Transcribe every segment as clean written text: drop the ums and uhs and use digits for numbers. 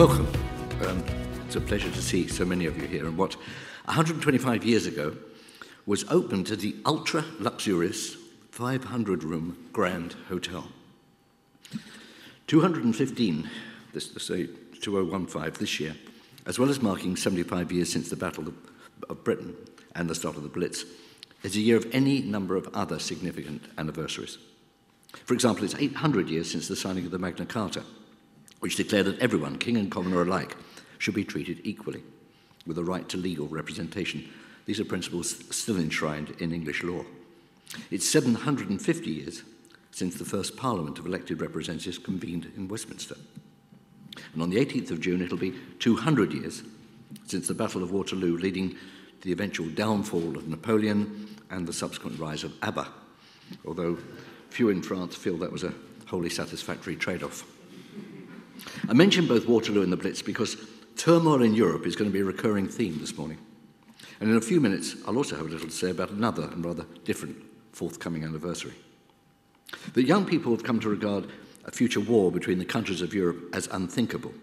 Welcome. It's a pleasure to see so many of you here in what 125 years ago was open to the ultra-luxurious 500-room Grand Hotel. 215, say 2015 this year, as well as marking 75 years since the Battle of Britain and the start of the Blitz, is a year of any number of other significant anniversaries. For example, it's 800 years since the signing of the Magna Carta, which declared that everyone, king and commoner alike, should be treated equally, with a right to legal representation. These are principles still enshrined in English law. It's 750 years since the first Parliament of elected representatives convened in Westminster. And on the 18th of June, it'll be 200 years since the Battle of Waterloo, leading to the eventual downfall of Napoleon and the subsequent rise of ABBA, although few in France feel that was a wholly satisfactory trade-off. I mention both Waterloo and the Blitz because turmoil in Europe is going to be a recurring theme this morning. And in a few minutes, I'll also have a little to say about another and rather different forthcoming anniversary. That young people have come to regard a future war between the countries of Europe as unthinkable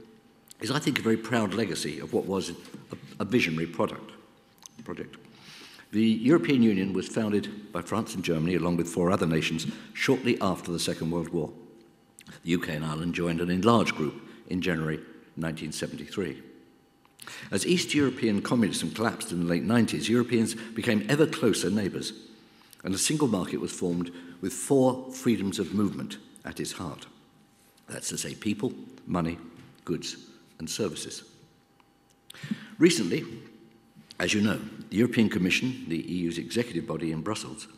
is, I think, a very proud legacy of what was a visionary project. The European Union was founded by France and Germany, along with 4 other nations, shortly after the Second World War. The UK and Ireland joined an enlarged group in January 1973. As East European communism collapsed in the late 90s, Europeans became ever closer neighbours, and a single market was formed with 4 freedoms of movement at its heart. That's to say, people, money, goods, and services. Recently, as you know, the European Commission, the EU's executive body in Brussels,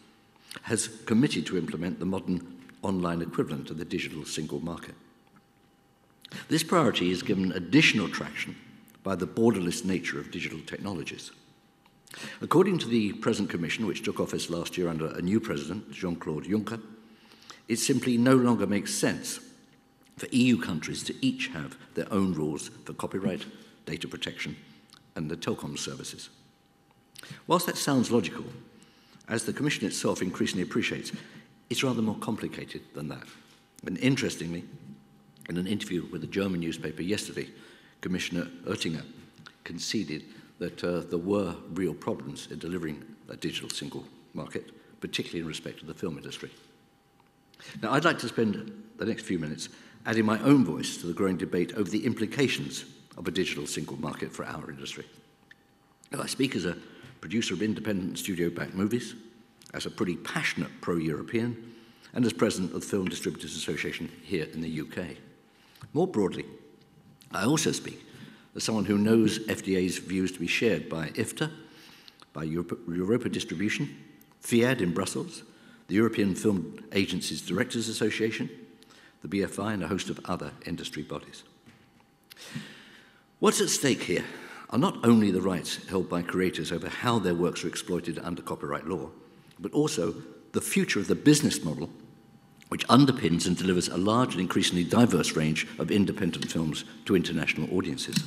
has committed to implement the modern online equivalent of the digital single market. This priority is given additional traction by the borderless nature of digital technologies. According to the present Commission, which took office last year under a new president, Jean-Claude Juncker, it simply no longer makes sense for EU countries to each have their own rules for copyright, data protection, and the telecom services. Whilst that sounds logical, as the Commission itself increasingly appreciates, it's rather more complicated than that. And interestingly, in an interview with a German newspaper yesterday, Commissioner Oettinger conceded that there were real problems in delivering a digital single market, particularly in respect to the film industry. Now, I'd like to spend the next few minutes adding my own voice to the growing debate over the implications of a digital single market for our industry. Now, I speak as a producer of independent studio-backed movies, as a pretty passionate pro-European, and as president of the Film Distributors Association here in the UK. More broadly, I also speak as someone who knows FDA's views to be shared by IFTA, by Europa Distribution, FIAD in Brussels, the European Film Agencies Directors Association, the BFI, and a host of other industry bodies. What's at stake here are not only the rights held by creators over how their works are exploited under copyright law, but also the future of the business model which underpins and delivers a large and increasingly diverse range of independent films to international audiences.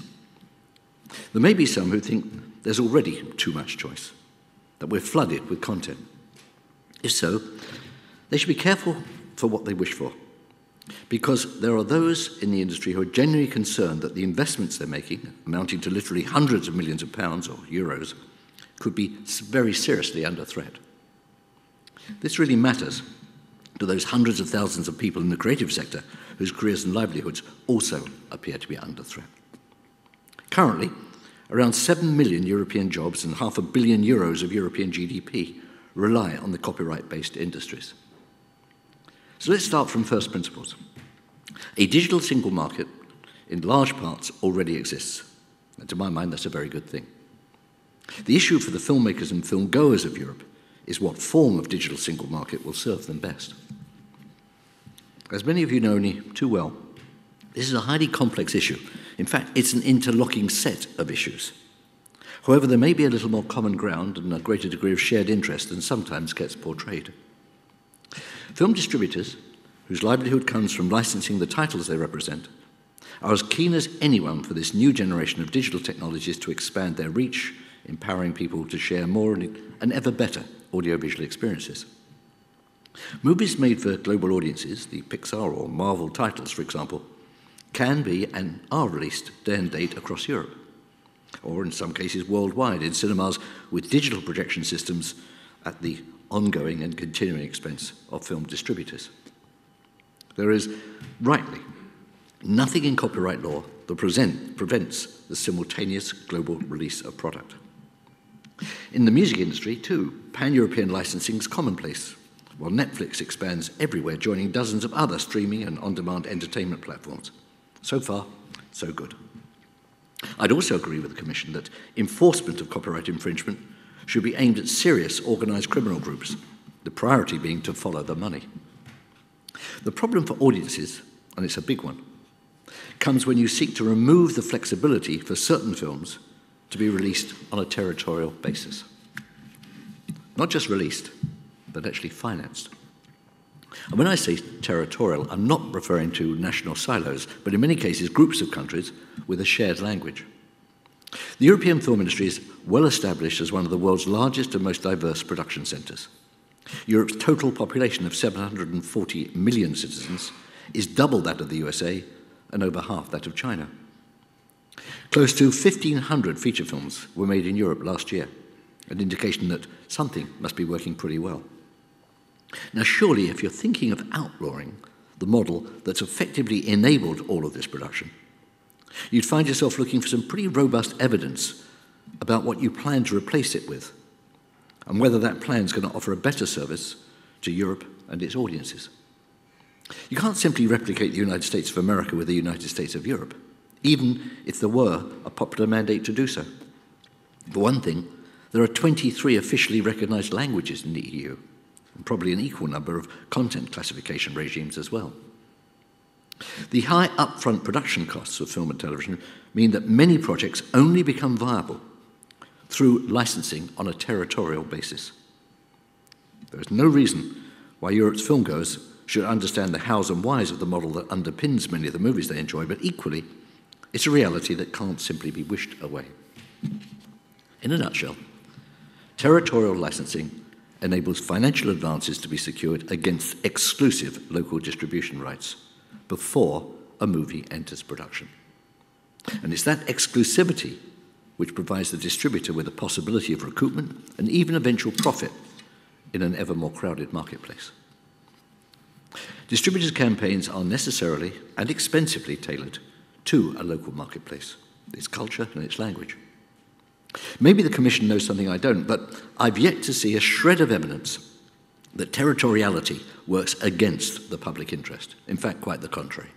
There may be some who think there's already too much choice, that we're flooded with content. If so, they should be careful for what they wish for, because there are those in the industry who are genuinely concerned that the investments they're making, amounting to literally hundreds of millions of pounds or euros, could be very seriously under threat. This really matters to those hundreds of thousands of people in the creative sector whose careers and livelihoods also appear to be under threat. Currently, around 7 million European jobs and €500 million of European GDP rely on the copyright-based industries. So let's start from first principles. A digital single market in large parts already exists, and to my mind that's a very good thing. The issue for the filmmakers and film goers of Europe is what form of digital single market will serve them best. As many of you know only too well, this is a highly complex issue. In fact, it's an interlocking set of issues. However, there may be a little more common ground and a greater degree of shared interest than sometimes gets portrayed. Film distributors, whose livelihood comes from licensing the titles they represent, are as keen as anyone for this new generation of digital technologies to expand their reach, empowering people to share more and ever better audiovisual experiences. Movies made for global audiences, the Pixar or Marvel titles, for example, can be and are released day and date across Europe, or in some cases worldwide in cinemas with digital projection systems at the ongoing and continuing expense of film distributors. There is, rightly, nothing in copyright law that prevents the simultaneous global release of product. In the music industry, too, pan-European licensing is commonplace, while Netflix expands everywhere, joining dozens of other streaming and on-demand entertainment platforms. So far, so good. I'd also agree with the Commission that enforcement of copyright infringement should be aimed at serious organised criminal groups, the priority being to follow the money. The problem for audiences, and it's a big one, comes when you seek to remove the flexibility for certain films to be released on a territorial basis. Not just released, but actually financed. And when I say territorial, I'm not referring to national silos, but in many cases groups of countries with a shared language. The European film industry is well established as one of the world's largest and most diverse production centres. Europe's total population of 740 million citizens is double that of the USA and over half that of China. Close to 1,500 feature films were made in Europe last year, an indication that something must be working pretty well. Now, surely, if you're thinking of outlawing the model that's effectively enabled all of this production, you'd find yourself looking for some pretty robust evidence about what you plan to replace it with, and whether that plan is going to offer a better service to Europe and its audiences. You can't simply replicate the United States of America with the United States of Europe, even if there were a popular mandate to do so. For one thing, there are 23 officially recognized languages in the EU, and probably an equal number of content classification regimes as well. The high upfront production costs of film and television mean that many projects only become viable through licensing on a territorial basis. There is no reason why Europe's filmgoers should understand the hows and whys of the model that underpins many of the movies they enjoy, but equally, it's a reality that can't simply be wished away. In a nutshell, territorial licensing enables financial advances to be secured against exclusive local distribution rights before a movie enters production. And it's that exclusivity which provides the distributor with the possibility of recoupment and even eventual profit in an ever more crowded marketplace. Distributors' campaigns are necessarily and expensively tailored to a local marketplace, its culture and its language. Maybe the Commission knows something I don't, but I've yet to see a shred of evidence that territoriality works against the public interest. In fact, quite the contrary.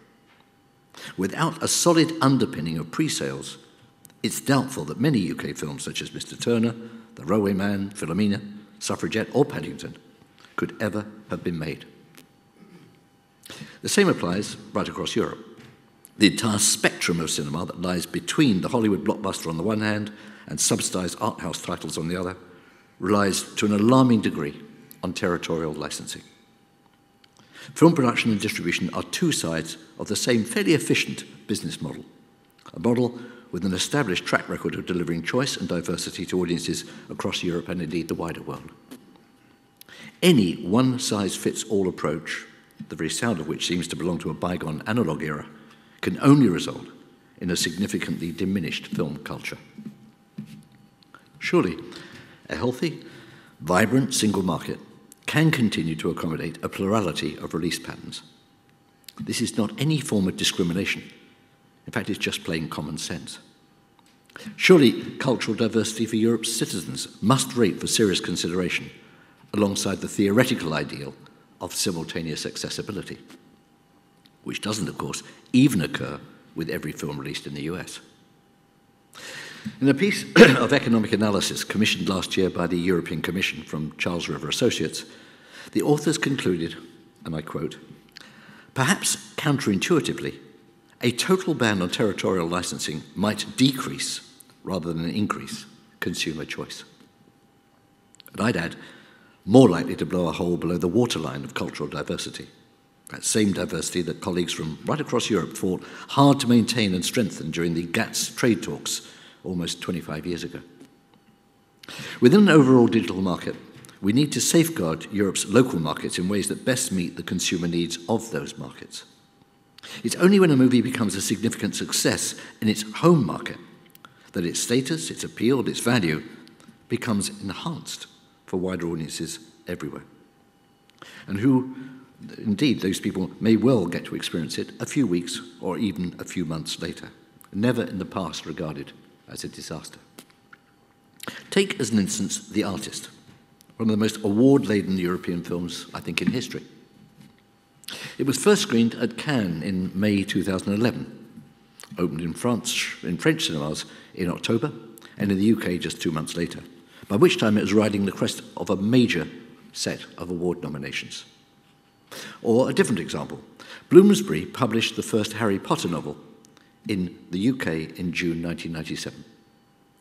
Without a solid underpinning of pre-sales, it's doubtful that many UK films such as Mr. Turner, The Railway Man, Philomena, Suffragette or Paddington could ever have been made. The same applies right across Europe. The entire spectrum of cinema that lies between the Hollywood blockbuster on the one hand and subsidized art house titles on the other relies to an alarming degree on territorial licensing. Film production and distribution are two sides of the same fairly efficient business model, a model with an established track record of delivering choice and diversity to audiences across Europe and indeed the wider world. Any one-size-fits-all approach, the very sound of which seems to belong to a bygone analog era, can only result in a significantly diminished film culture. Surely, a healthy, vibrant single market can continue to accommodate a plurality of release patterns. This is not any form of discrimination. In fact, it's just plain common sense. Surely, cultural diversity for Europe's citizens must rate for serious consideration alongside the theoretical ideal of simultaneous accessibility, which doesn't, of course, even occur with every film released in the US. In a piece of economic analysis commissioned last year by the European Commission from Charles River Associates, the authors concluded, and I quote, "Perhaps counterintuitively, a total ban on territorial licensing might decrease, rather than increase, consumer choice. And I'd add, more likely to blow a hole below the waterline of cultural diversity, that same diversity that colleagues from right across Europe fought hard to maintain and strengthen during the GATS trade talks almost 25 years ago. Within an overall digital market, we need to safeguard Europe's local markets in ways that best meet the consumer needs of those markets. It's only when a movie becomes a significant success in its home market that its status, its appeal, its value becomes enhanced for wider audiences everywhere. And who, indeed, those people may well get to experience it a few weeks or even a few months later, never in the past regarded as a disaster. Take as an instance The Artist, one of the most award-laden European films, I think, in history. It was first screened at Cannes in May 2011, opened in French cinemas in October, and in the UK just 2 months later, by which time it was riding the crest of a major set of award nominations. Or a different example, Bloomsbury published the first Harry Potter novel in the UK in June 1997.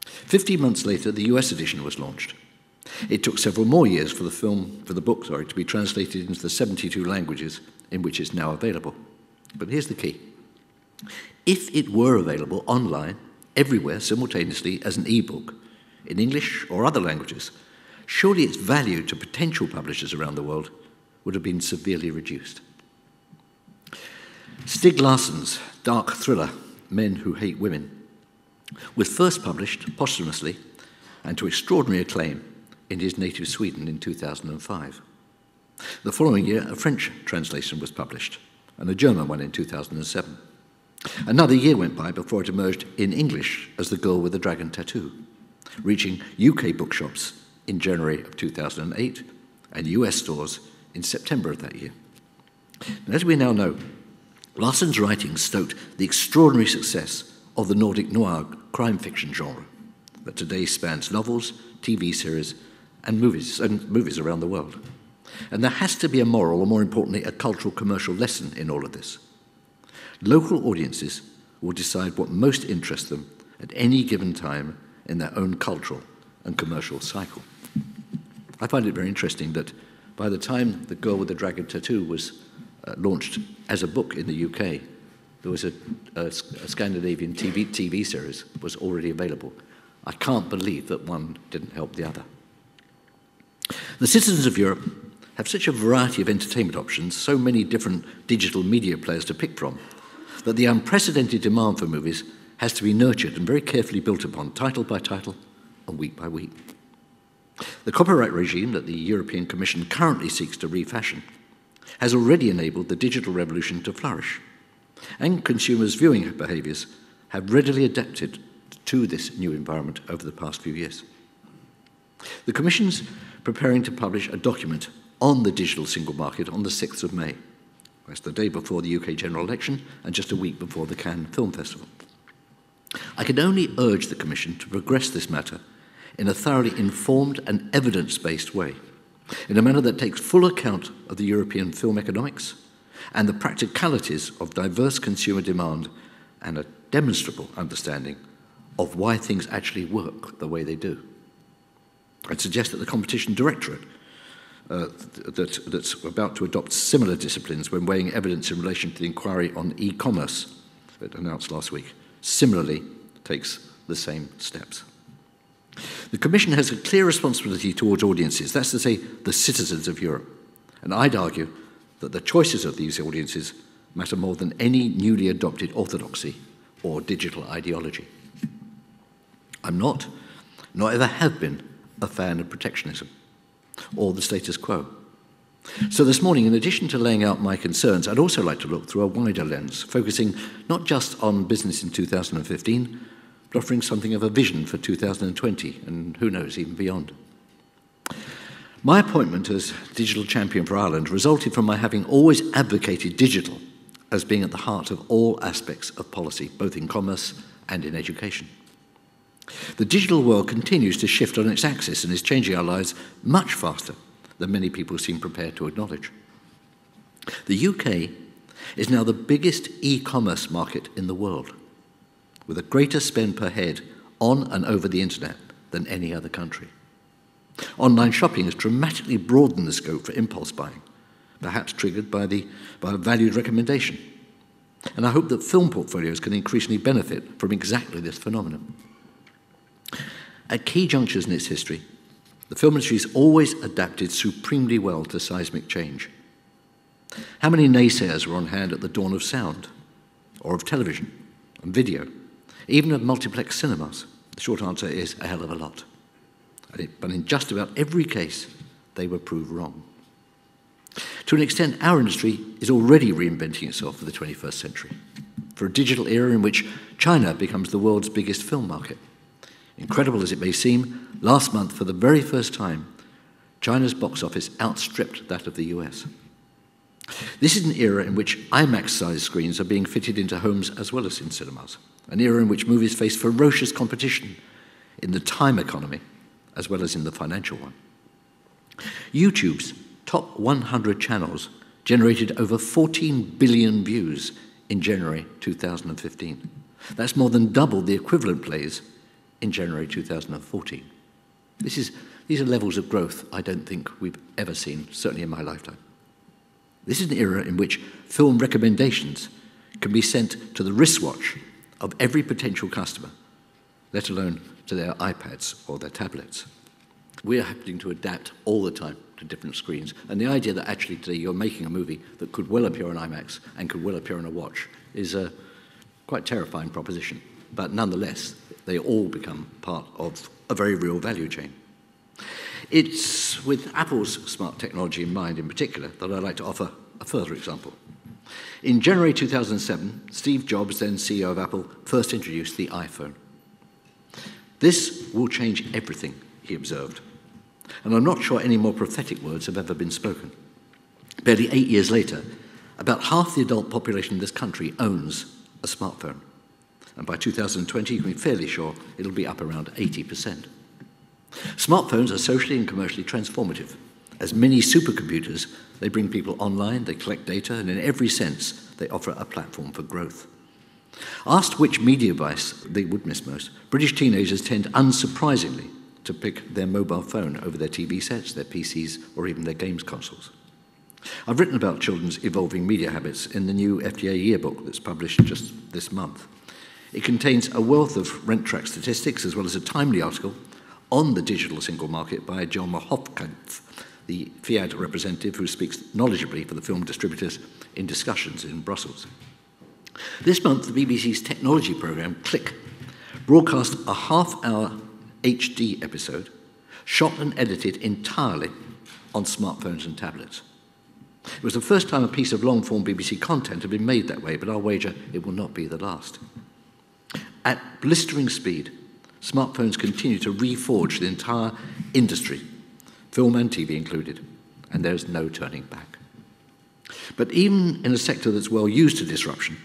15 months later, the US edition was launched. It took several more years for the book to be translated into the 72 languages in which it's now available. But here's the key. If it were available online, everywhere, simultaneously, as an e-book, in English or other languages, surely its value to potential publishers around the world would have been severely reduced. Stieg Larsson's dark thriller, Men Who Hate Women, was first published posthumously and to extraordinary acclaim in his native Sweden in 2005. The following year, a French translation was published, and a German one in 2007. Another year went by before it emerged in English as The Girl with the Dragon Tattoo, reaching UK bookshops in January of 2008 and US stores in September of that year. And as we now know, Larsson's writings stoked the extraordinary success of the Nordic noir crime fiction genre that today spans novels, TV series, and movies around the world. And there has to be a moral, or more importantly, a cultural commercial lesson in all of this. Local audiences will decide what most interests them at any given time in their own cultural and commercial cycle. I find it very interesting that by the time The Girl with the Dragon Tattoo was launched as a book in the UK, there was a Scandinavian TV series was already available. I can't believe that one didn't help the other. The citizens of Europe have such a variety of entertainment options, so many different digital media players to pick from, that the unprecedented demand for movies has to be nurtured and very carefully built upon, title by title and week by week. The copyright regime that the European Commission currently seeks to refashion has already enabled the digital revolution to flourish, and consumers' viewing behaviours have readily adapted to this new environment over the past few years. The Commission's preparing to publish a document on the digital single market on the 6th of May. That's the day before the UK general election and just a week before the Cannes Film Festival. I can only urge the Commission to progress this matter in a thoroughly informed and evidence-based way, in a manner that takes full account of the European film economics and the practicalities of diverse consumer demand and a demonstrable understanding of why things actually work the way they do. I'd suggest that the Competition Directorate that's about to adopt similar disciplines when weighing evidence in relation to the inquiry on e-commerce that announced last week, similarly takes the same steps. The Commission has a clear responsibility towards audiences, that's to say, the citizens of Europe. And I'd argue that the choices of these audiences matter more than any newly adopted orthodoxy or digital ideology. I'm not, nor ever have been, a fan of protectionism or the status quo. So this morning, in addition to laying out my concerns, I'd also like to look through a wider lens, focusing not just on business in 2015, but offering something of a vision for 2020 and who knows, even beyond. My appointment as Digital Champion for Ireland resulted from my having always advocated digital as being at the heart of all aspects of policy, both in commerce and in education. The digital world continues to shift on its axis and is changing our lives much faster than many people seem prepared to acknowledge. The UK is now the biggest e-commerce market in the world, with a greater spend per head on and over the internet than any other country. Online shopping has dramatically broadened the scope for impulse buying, perhaps triggered by a valued recommendation. And I hope that film portfolios can increasingly benefit from exactly this phenomenon. At key junctures in its history, the film industry has always adapted supremely well to seismic change. How many naysayers were on hand at the dawn of sound, or of television and video, even of multiplex cinemas? The short answer is a hell of a lot. But in just about every case, they were proved wrong. To an extent, our industry is already reinventing itself for the 21st century, for a digital era in which China becomes the world's biggest film market. Incredible as it may seem, last month, for the very first time, China's box office outstripped that of the US. This is an era in which IMAX-sized screens are being fitted into homes as well as in cinemas, an era in which movies face ferocious competition in the time economy as well as in the financial one. YouTube's top 100 channels generated over 14 billion views in January 2015. That's more than double the equivalent plays in January 2014. These are levels of growth I don't think we've ever seen, certainly in my lifetime. This is an era in which film recommendations can be sent to the wristwatch of every potential customer, let alone to their iPads or their tablets. We're having to adapt all the time to different screens. And the idea that actually today you're making a movie that could well appear on IMAX and could well appear on a watch is a quite terrifying proposition. But nonetheless, they all become part of a very real value chain. It's with Apple's smart technology in mind in particular that I'd like to offer a further example. In January 2007, Steve Jobs, then CEO of Apple, first introduced the iPhone. This will change everything, he observed. And I'm not sure any more prophetic words have ever been spoken. Barely 8 years later, about half the adult population in this country owns a smartphone. And by 2020, you can be fairly sure it'll be up around 80%. Smartphones are socially and commercially transformative. As mini supercomputers, they bring people online, they collect data, and in every sense, they offer a platform for growth. Asked which media device they would miss most, British teenagers tend, unsurprisingly, to pick their mobile phone over their TV sets, their PCs, or even their games consoles. I've written about children's evolving media habits in the new FDA yearbook that's published just this month. It contains a wealth of rent track statistics as well as a timely article on the digital single market by Jelmer Hofkampf, the Fiat representative who speaks knowledgeably for the film distributors in discussions in Brussels. This month, the BBC's technology programme, Click, broadcast a half-hour HD episode, shot and edited entirely on smartphones and tablets. It was the first time a piece of long-form BBC content had been made that way, but I'll wager it will not be the last. At blistering speed, smartphones continue to reforge the entire industry, film and TV included, and there's no turning back. But even in a sector that's well used to disruption,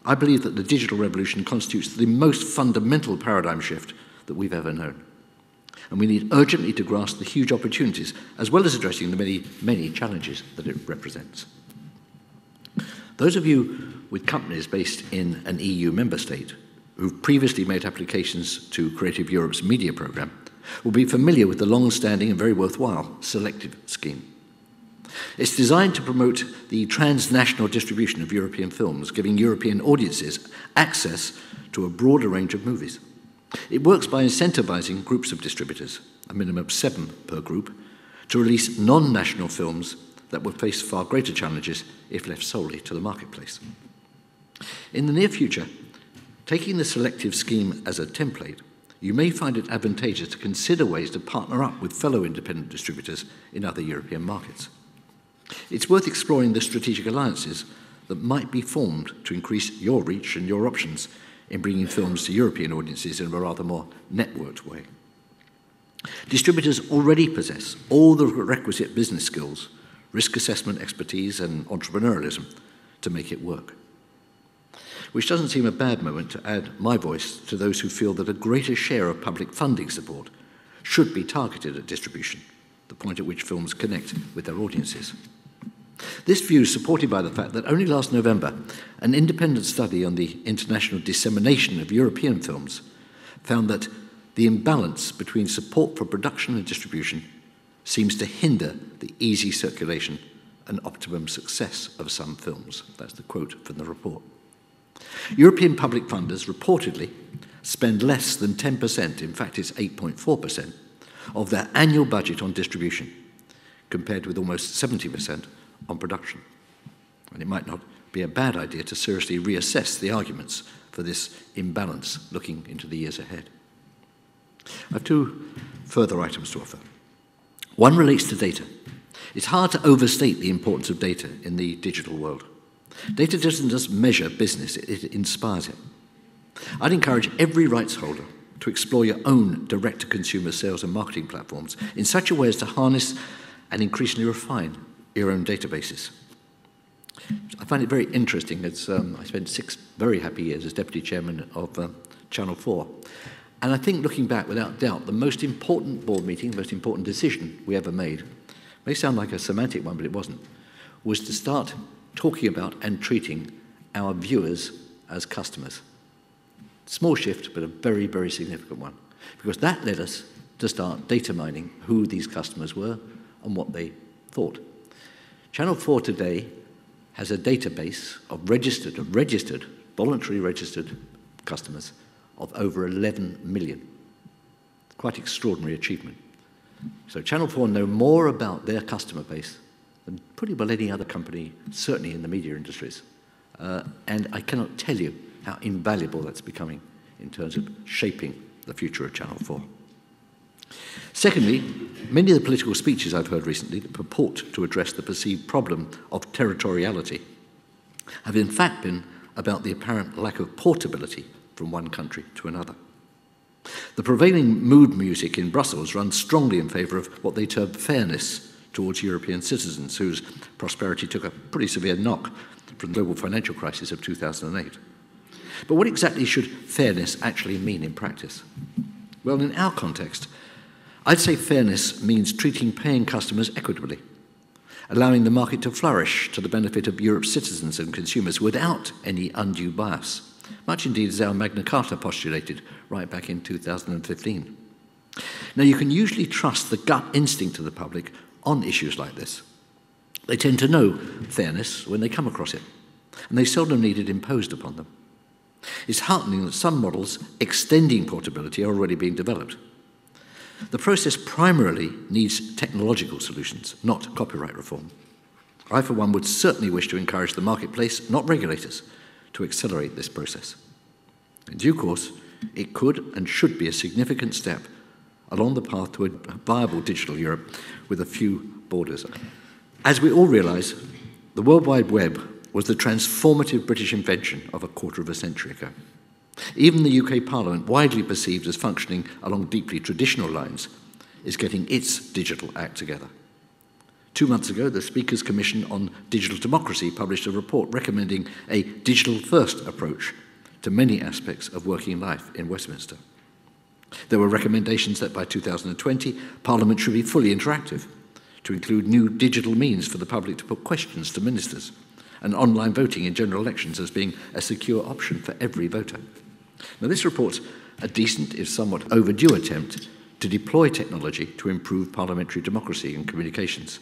I believe that the digital revolution constitutes the most fundamental paradigm shift that we've ever known. And we need urgently to grasp the huge opportunities, as well as addressing the many, many challenges that it represents. Those of you with companies based in an EU member state who've previously made applications to Creative Europe's media programme will be familiar with the long-standing and very worthwhile Selective scheme. It's designed to promote the transnational distribution of European films, giving European audiences access to a broader range of movies. It works by incentivising groups of distributors, a minimum of 7 per group, to release non-national films that will face far greater challenges if left solely to the marketplace. In the near future, taking the Selective scheme as a template, you may find it advantageous to consider ways to partner up with fellow independent distributors in other European markets. It's worth exploring the strategic alliances that might be formed to increase your reach and your options in bringing films to European audiences in a rather more networked way. Distributors already possess all the requisite business skills, risk assessment expertise, and entrepreneurialism to make it work. Which doesn't seem a bad moment to add my voice to those who feel that a greater share of public funding support should be targeted at distribution, the point at which films connect with their audiences. This view is supported by the fact that only last November, an independent study on the international dissemination of European films found that the imbalance between support for production and distribution seems to hinder the easy circulation and optimum success of some films. That's the quote from the report. European public funders reportedly spend less than 10%, in fact it's 8.4%, of their annual budget on distribution, compared with almost 70% on production. And it might not be a bad idea to seriously reassess the arguments for this imbalance looking into the years ahead. I have two further items to offer. One relates to data. It's hard to overstate the importance of data in the digital world. Data doesn't just measure business, it inspires it. I'd encourage every rights holder to explore your own direct-to-consumer sales and marketing platforms in such a way as to harness and increasingly refine your own databases. I find it very interesting. I spent 6 very happy years as Deputy Chairman of Channel 4. And I think, looking back, without doubt, the most important board meeting, the most important decision we ever made, may sound like a semantic one, but it wasn't, was to start talking about and treating our viewers as customers. Small shift, but a very, very significant one, because that led us to start data mining who these customers were and what they thought. Channel 4 today has a database of registered, voluntary registered customers of over 11 million. Quite extraordinary achievement. So Channel 4 know more about their customer base than pretty well any other company, certainly in the media industries. And I cannot tell you how invaluable that's becoming in terms of shaping the future of Channel 4. Secondly, many of the political speeches I've heard recently that purport to address the perceived problem of territoriality have in fact been about the apparent lack of portability from one country to another. The prevailing mood music in Brussels runs strongly in favour of what they term fairness towards European citizens, whose prosperity took a pretty severe knock from the global financial crisis of 2008. But what exactly should fairness actually mean in practice? Well, in our context, I'd say fairness means treating paying customers equitably, allowing the market to flourish to the benefit of Europe's citizens and consumers without any undue bias, much indeed as our Magna Carta postulated right back in 2015. Now, you can usually trust the gut instinct of the public on issues like this. They tend to know fairness when they come across it, and they seldom need it imposed upon them. It's heartening that some models extending portability are already being developed. The process primarily needs technological solutions, not copyright reform. I, for one, would certainly wish to encourage the marketplace, not regulators, to accelerate this process. In due course, it could and should be a significant step along the path to a viable digital Europe with a few borders. As we all realise, the World Wide Web was the transformative British invention of a quarter of a century ago. Even the UK Parliament, widely perceived as functioning along deeply traditional lines, is getting its digital act together. 2 months ago, the Speaker's Commission on Digital Democracy published a report recommending a digital-first approach to many aspects of working life in Westminster. There were recommendations that by 2020, Parliament should be fully interactive, to include new digital means for the public to put questions to ministers, and online voting in general elections as being a secure option for every voter. Now, this report's a decent, if somewhat overdue, attempt to deploy technology to improve parliamentary democracy and communications,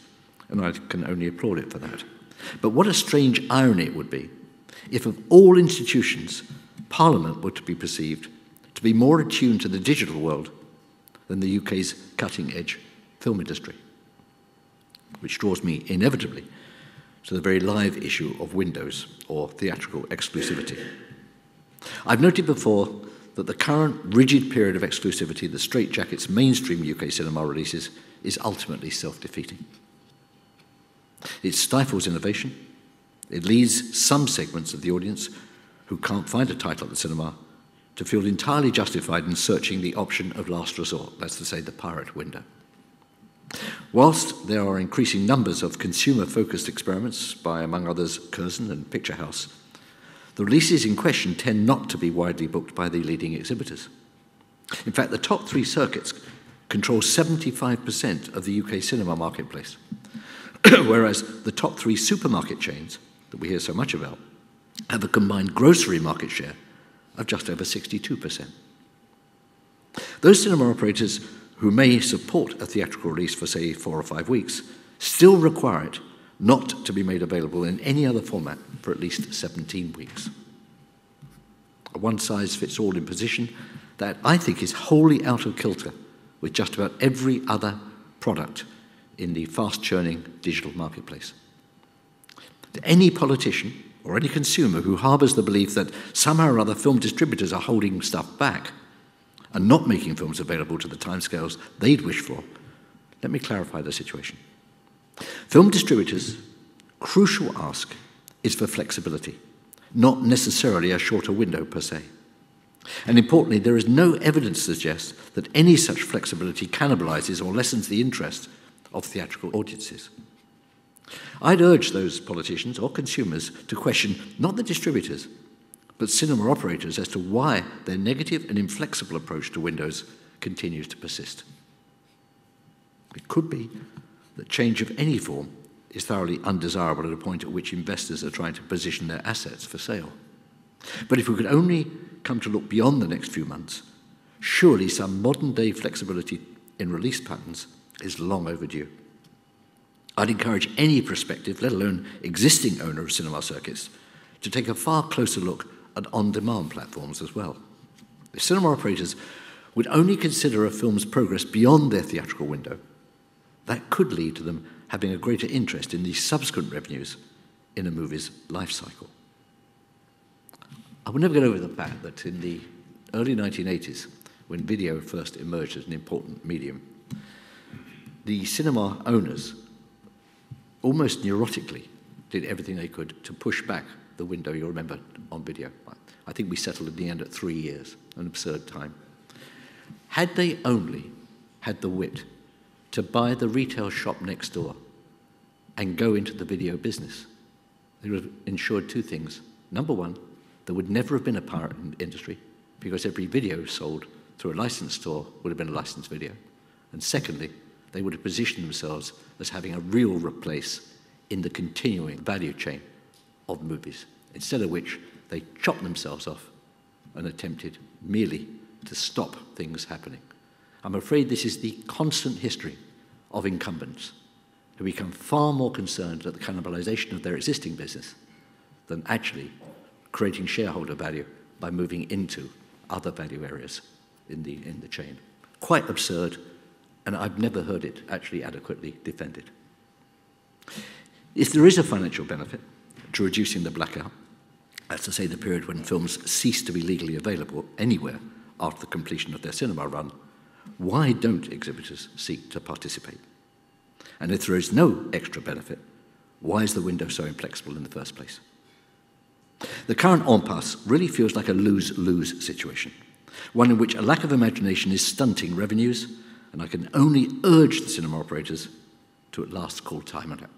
and I can only applaud it for that. But what a strange irony it would be if, of all institutions, Parliament were to be perceived to be more attuned to the digital world than the UK's cutting-edge film industry, which draws me inevitably to the very live issue of windows, or theatrical exclusivity. I've noted before that the current rigid period of exclusivity that straitjackets mainstream UK cinema releases is ultimately self-defeating. It stifles innovation. It leads some segments of the audience who can't find a title at the cinema to feel entirely justified in searching the option of last resort, that's to say the pirate window. Whilst there are increasing numbers of consumer-focused experiments by, among others, Curzon and Picture House, the releases in question tend not to be widely booked by the leading exhibitors. In fact, the top 3 circuits control 75% of the UK cinema marketplace, whereas the top 3 supermarket chains that we hear so much about have a combined grocery market share of just over 62%. Those cinema operators who may support a theatrical release for, say, 4 or 5 weeks, still require it not to be made available in any other format for at least 17 weeks. A one-size-fits-all imposition that I think is wholly out of kilter with just about every other product in the fast-churning digital marketplace. To any politician or any consumer who harbours the belief that somehow or other film distributors are holding stuff back and not making films available to the timescales they'd wish for, let me clarify the situation. Film distributors' crucial ask is for flexibility, not necessarily a shorter window per se. And importantly, there is no evidence to suggest that any such flexibility cannibalizes or lessens the interest of theatrical audiences. I'd urge those politicians or consumers to question not the distributors, but cinema operators as to why their negative and inflexible approach to windows continues to persist. It could be that change of any form is thoroughly undesirable at a point at which investors are trying to position their assets for sale. But if we could only come to look beyond the next few months, surely some modern-day flexibility in release patterns is long overdue. I'd encourage any prospective, let alone existing owner of cinema circuits, to take a far closer look at on-demand platforms as well. If cinema operators would only consider a film's progress beyond their theatrical window, that could lead to them having a greater interest in the subsequent revenues in a movie's life cycle. I will never get over the fact that in the early 1980s, when video first emerged as an important medium, the cinema owners almost neurotically did everything they could to push back the window, you'll remember, on video. I think we settled in the end at 3 years, an absurd time. Had they only had the wit to buy the retail shop next door and go into the video business, they would have ensured two things. Number one, there would never have been a pirate industry because every video sold through a licensed store would have been a licensed video. And secondly, they would have positioned themselves as having a real place in the continuing value chain of movies, instead of which they chopped themselves off and attempted merely to stop things happening. I'm afraid this is the constant history of incumbents who become far more concerned at the cannibalization of their existing business than actually creating shareholder value by moving into other value areas in the chain. Quite absurd, and I've never heard it actually adequately defended. If there is a financial benefit to reducing the blackout, that's to say the period when films cease to be legally available anywhere after the completion of their cinema run, why don't exhibitors seek to participate? And if there is no extra benefit, why is the window so inflexible in the first place? The current impasse really feels like a lose-lose situation, one in which a lack of imagination is stunting revenues, and I can only urge the cinema operators to at last call time on it.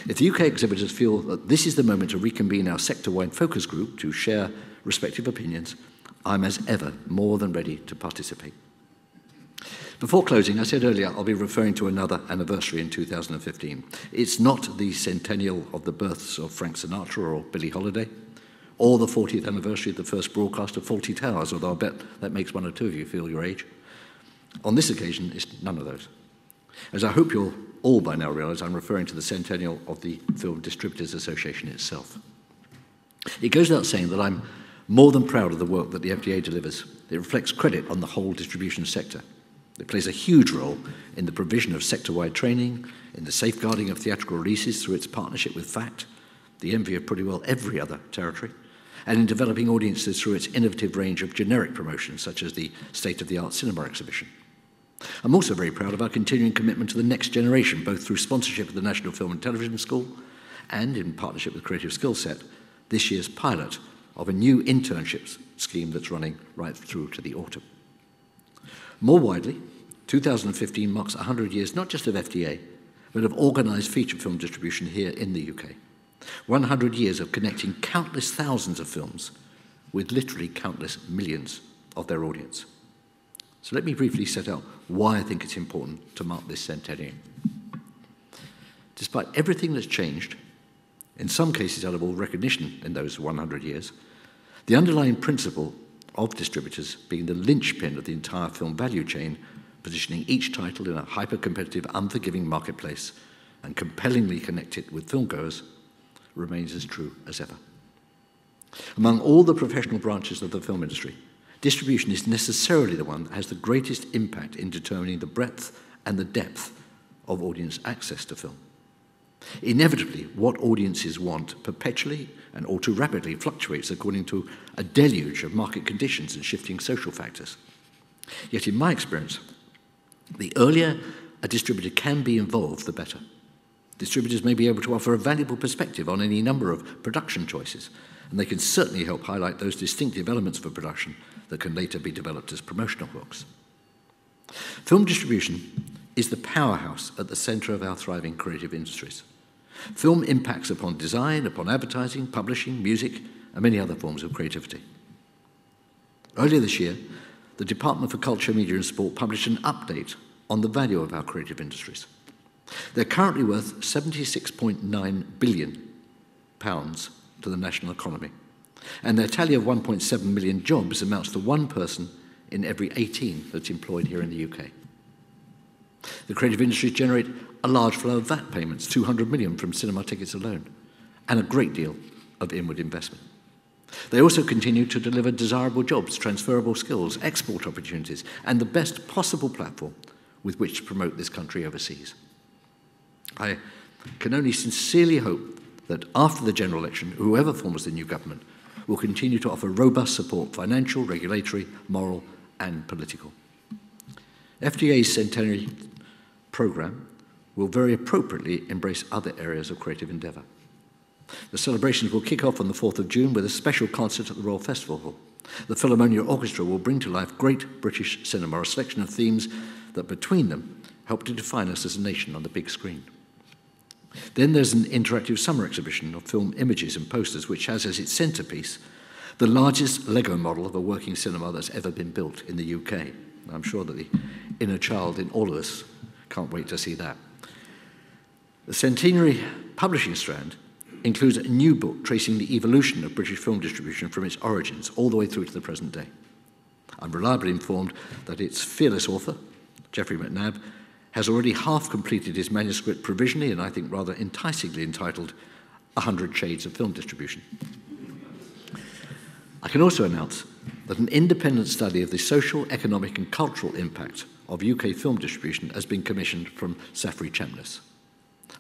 If the UK exhibitors feel that this is the moment to reconvene our sector-wide focus group to share respective opinions, I'm as ever more than ready to participate. Before closing, I said earlier I'll be referring to another anniversary in 2015. It's not the centennial of the births of Frank Sinatra or Billie Holiday, or the 40th anniversary of the first broadcast of Fawlty Towers, although I bet that makes one or two of you feel your age. On this occasion, it's none of those. As I hope you'll all by now realise, I'm referring to the centennial of the Film Distributors Association itself. It goes without saying that I'm more than proud of the work that the FDA delivers. It reflects credit on the whole distribution sector. It plays a huge role in the provision of sector-wide training, in the safeguarding of theatrical releases through its partnership with FACT, the envy of pretty well every other territory, and in developing audiences through its innovative range of generic promotions, such as the state-of-the-art cinema exhibition. I'm also very proud of our continuing commitment to the next generation, both through sponsorship of the National Film and Television School and, in partnership with Creative Skillset, this year's pilot of a new internships scheme that's running right through to the autumn. More widely, 2015 marks 100 years not just of FDA, but of organised feature film distribution here in the UK. 100 years of connecting countless thousands of films with literally countless millions of their audience. So let me briefly set out why I think it's important to mark this centennial. Despite everything that's changed, in some cases out of all recognition in those 100 years, the underlying principle of distributors being the linchpin of the entire film value chain, positioning each title in a hyper-competitive, unforgiving marketplace and compellingly connect it with filmgoers, remains as true as ever. Among all the professional branches of the film industry, distribution is necessarily the one that has the greatest impact in determining the breadth and the depth of audience access to film. Inevitably, what audiences want perpetually and all too rapidly fluctuates according to a deluge of market conditions and shifting social factors. Yet in my experience, the earlier a distributor can be involved, the better. Distributors may be able to offer a valuable perspective on any number of production choices, and they can certainly help highlight those distinctive elements of a production that can later be developed as promotional works. Film distribution is the powerhouse at the centre of our thriving creative industries. Film impacts upon design, upon advertising, publishing, music, and many other forms of creativity. Earlier this year, the Department for Culture, Media and Sport published an update on the value of our creative industries. They're currently worth £76.9 billion to the national economy, and their tally of 1.7 million jobs amounts to one person in every 18 that's employed here in the UK. The creative industries generate a large flow of VAT payments, 200 million from cinema tickets alone, and a great deal of inward investment. They also continue to deliver desirable jobs, transferable skills, export opportunities, and the best possible platform with which to promote this country overseas. I can only sincerely hope that after the general election, whoever forms the new government will continue to offer robust support, financial, regulatory, moral, and political. FDA's centenary programme will very appropriately embrace other areas of creative endeavour. The celebrations will kick off on the 4th of June with a special concert at the Royal Festival Hall. The Philharmonia Orchestra will bring to life great British cinema, a selection of themes that between them help to define us as a nation on the big screen. Then there's an interactive summer exhibition of film images and posters which has as its centrepiece the largest Lego model of a working cinema that's ever been built in the UK. I'm sure that the inner child in all of us can't wait to see that. The centenary publishing strand includes a new book tracing the evolution of British film distribution from its origins all the way through to the present day. I'm reliably informed that its fearless author, Geoffrey McNabb, has already half completed his manuscript provisionally and I think rather enticingly entitled 100 Shades of Film Distribution. I can also announce that an independent study of the social, economic and cultural impact of UK film distribution has been commissioned from Safri Champness.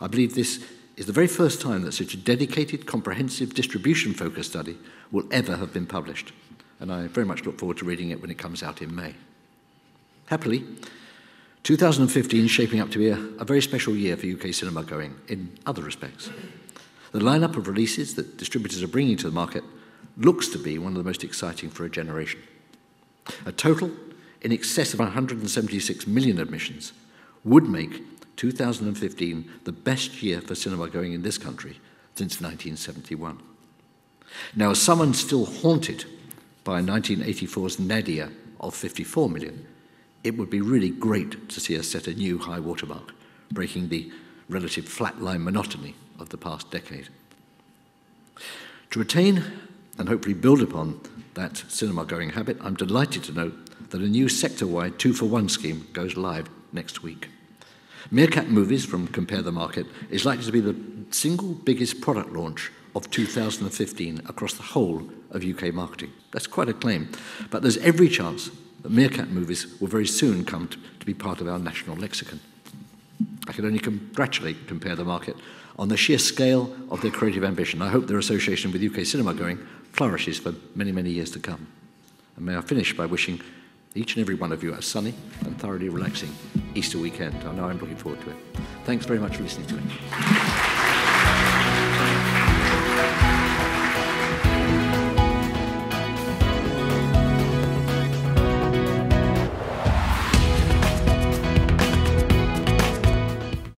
I believe this is the very first time that such a dedicated, comprehensive, distribution-focused study will ever have been published, and I very much look forward to reading it when it comes out in May. Happily, 2015 is shaping up to be a very special year for UK cinema going in other respects. The lineup of releases that distributors are bringing to the market looks to be one of the most exciting for a generation. A total in excess of 176 million admissions would make 2015 the best year for cinema going in this country since 1971. Now, as someone still haunted by 1984's nadir of 54 million, it would be really great to see us set a new high watermark, breaking the relative flatline monotony of the past decade. To retain and hopefully build upon that cinema-going habit, I'm delighted to note that a new sector-wide 2-for-1 scheme goes live next week. Meerkat Movies from Compare the Market is likely to be the single biggest product launch of 2015 across the whole of UK marketing. That's quite a claim, but there's every chance that Meerkat Movies will very soon come to be part of our national lexicon. I can only congratulate Compare the Market on the sheer scale of their creative ambition. I hope their association with UK cinema going flourishes for many, many years to come. And may I finish by wishing each and every one of you a sunny and thoroughly relaxing Easter weekend. I know I'm looking forward to it. Thanks very much for listening to me.